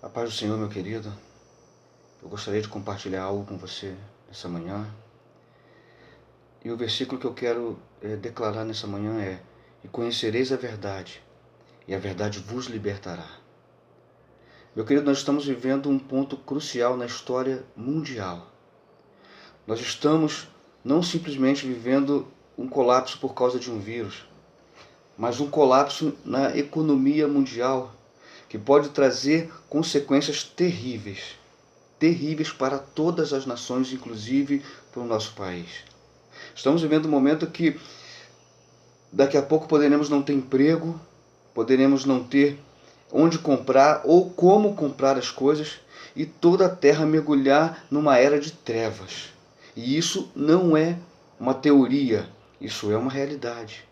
A paz do Senhor, meu querido. Eu gostaria de compartilhar algo com você nessa manhã. E o versículo que eu quero declarar nessa manhã é: E conhecereis a verdade, e a verdade vos libertará. Meu querido, nós estamos vivendo um ponto crucial na história mundial. Nós estamos não simplesmente vivendo um colapso por causa de um vírus, mas um colapso na economia mundial, que pode trazer consequências terríveis para todas as nações, inclusive para o nosso país. Estamos vivendo um momento que daqui a pouco poderemos não ter emprego, poderemos não ter onde comprar ou como comprar as coisas, e toda a terra mergulhar numa era de trevas. E isso não é uma teoria, isso é uma realidade.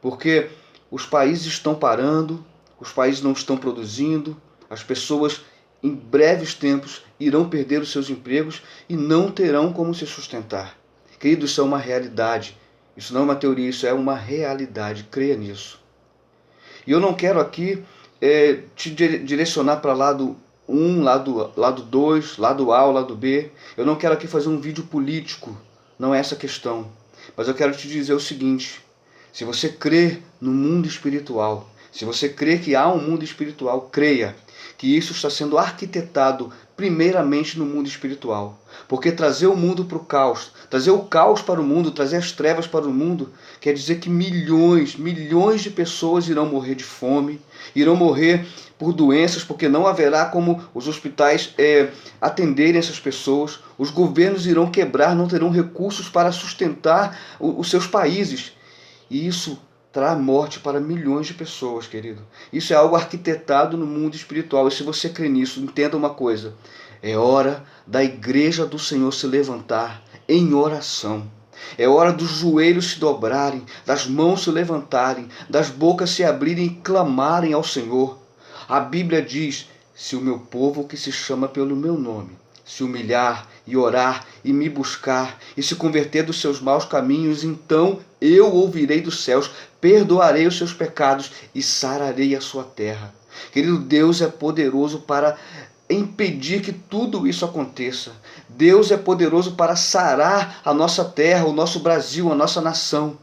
Porque os países estão parando, os países não estão produzindo, as pessoas em breves tempos irão perder os seus empregos e não terão como se sustentar. Querido, isso é uma realidade. Isso não é uma teoria, isso é uma realidade. Creia nisso. E eu não quero aqui te direcionar para lado 1, lado 2, lado A ou lado B. Eu não quero aqui fazer um vídeo político. Não é essa a questão. Mas eu quero te dizer o seguinte: se você crê no mundo espiritual, se você crê que há um mundo espiritual, creia que isso está sendo arquitetado primeiramente no mundo espiritual. Porque trazer o mundo para o caos, trazer o caos para o mundo, trazer as trevas para o mundo, quer dizer que milhões de pessoas irão morrer de fome, irão morrer por doenças, porque não haverá como os hospitais atenderem essas pessoas, os governos irão quebrar, não terão recursos para sustentar os seus países. E isso traz morte para milhões de pessoas, querido. Isso é algo arquitetado no mundo espiritual. E se você crê nisso, entenda uma coisa: é hora da igreja do Senhor se levantar em oração. É hora dos joelhos se dobrarem, das mãos se levantarem, das bocas se abrirem e clamarem ao Senhor. A Bíblia diz: se o meu povo que se chama pelo meu nome se humilhar e orar e me buscar e se converter dos seus maus caminhos, então eu ouvirei dos céus, perdoarei os seus pecados e sararei a sua terra. Querido, Deus é poderoso para impedir que tudo isso aconteça. Deus é poderoso para sarar a nossa terra, o nosso Brasil, a nossa nação.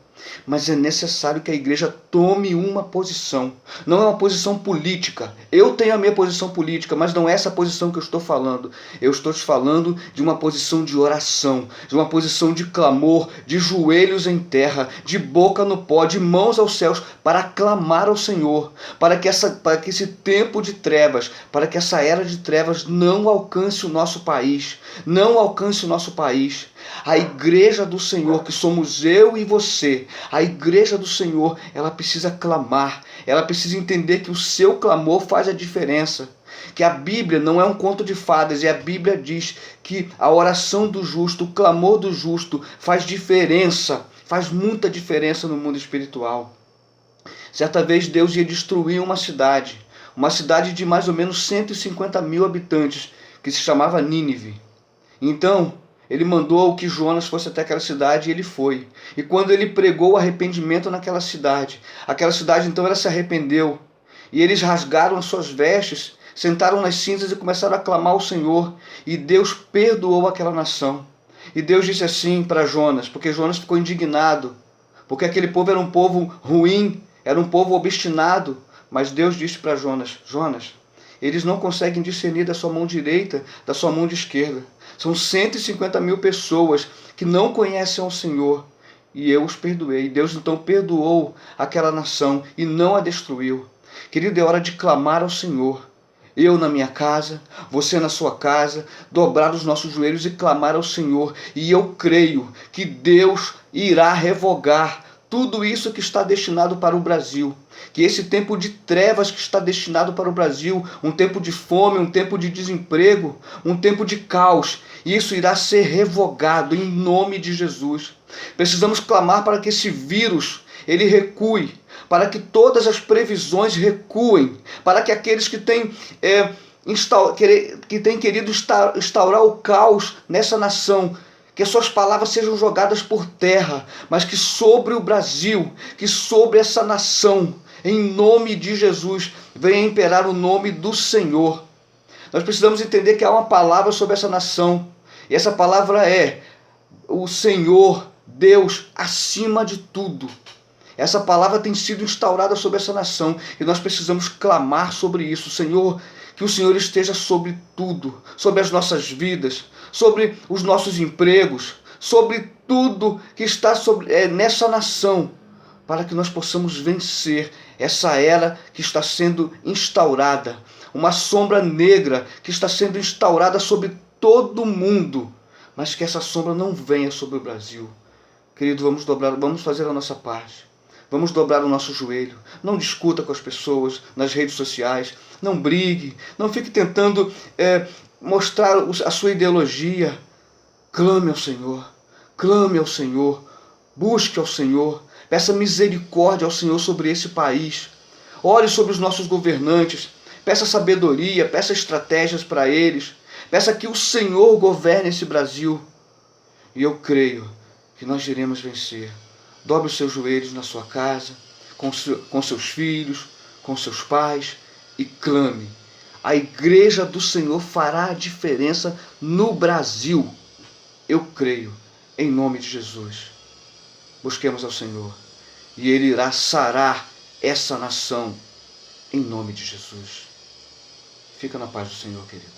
Mas é necessário que a igreja tome uma posição. Não é uma posição política. Eu tenho a minha posição política, mas não é essa posição que eu estou falando. Eu estou te falando de uma posição de oração, de uma posição de clamor, de joelhos em terra, de boca no pó, de mãos aos céus, para clamar ao Senhor, para que esse tempo de trevas, para que essa era de trevas não alcance o nosso país. Não alcance o nosso país. A igreja do Senhor, que somos eu e você, a igreja do Senhor, ela precisa clamar, ela precisa entender que o seu clamor faz a diferença, que a Bíblia não é um conto de fadas, e a Bíblia diz que a oração do justo, o clamor do justo faz diferença, faz muita diferença no mundo espiritual. Certa vez Deus ia destruir uma cidade de mais ou menos 150 mil habitantes, que se chamava Nínive. Então, ele mandou que Jonas fosse até aquela cidade, e ele foi. E quando ele pregou o arrependimento naquela cidade então ela se arrependeu. E eles rasgaram as suas vestes, sentaram nas cinzas e começaram a clamar ao Senhor. E Deus perdoou aquela nação. E Deus disse assim para Jonas, porque Jonas ficou indignado, porque aquele povo era um povo ruim, era um povo obstinado. Mas Deus disse para Jonas: Jonas, eles não conseguem discernir da sua mão direita, da sua mão de esquerda. São 150 mil pessoas que não conhecem ao Senhor, e eu os perdoei. Deus então perdoou aquela nação e não a destruiu. Querido, é hora de clamar ao Senhor. Eu na minha casa, você na sua casa, dobrar os nossos joelhos e clamar ao Senhor. E eu creio que Deus irá revogar tudo isso que está destinado para o Brasil. Que esse tempo de trevas que está destinado para o Brasil, um tempo de fome, um tempo de desemprego, um tempo de caos, isso irá ser revogado em nome de Jesus. Precisamos clamar para que esse vírus ele recue, para que todas as previsões recuem, para que aqueles que têm querido instaurar o caos nessa nação, que as suas palavras sejam jogadas por terra, mas que sobre o Brasil, que sobre essa nação, em nome de Jesus, venha imperar o nome do Senhor. Nós precisamos entender que há uma palavra sobre essa nação. E essa palavra é o Senhor, Deus, acima de tudo. Essa palavra tem sido instaurada sobre essa nação e nós precisamos clamar sobre isso. Senhor, que o Senhor esteja sobre tudo, sobre as nossas vidas, sobre os nossos empregos, sobre tudo que está nessa nação, para que nós possamos vencer essa era que está sendo instaurada, uma sombra negra que está sendo instaurada sobre todo mundo, mas que essa sombra não venha sobre o Brasil. Querido, vamos fazer a nossa parte. Vamos dobrar o nosso joelho. Não discuta com as pessoas nas redes sociais. Não brigue. Não fique tentando mostrar a sua ideologia. Clame ao Senhor. Clame ao Senhor. Busque ao Senhor. Peça misericórdia ao Senhor sobre esse país. Ore sobre os nossos governantes. Peça sabedoria. Peça estratégias para eles. Peça que o Senhor governe esse Brasil. E eu creio que nós iremos vencer. Dobre os seus joelhos na sua casa, com seus filhos, com seus pais e clame. A igreja do Senhor fará a diferença no Brasil. Eu creio, em nome de Jesus. Busquemos ao Senhor e Ele irá sarar essa nação, em nome de Jesus. Fica na paz do Senhor, querido.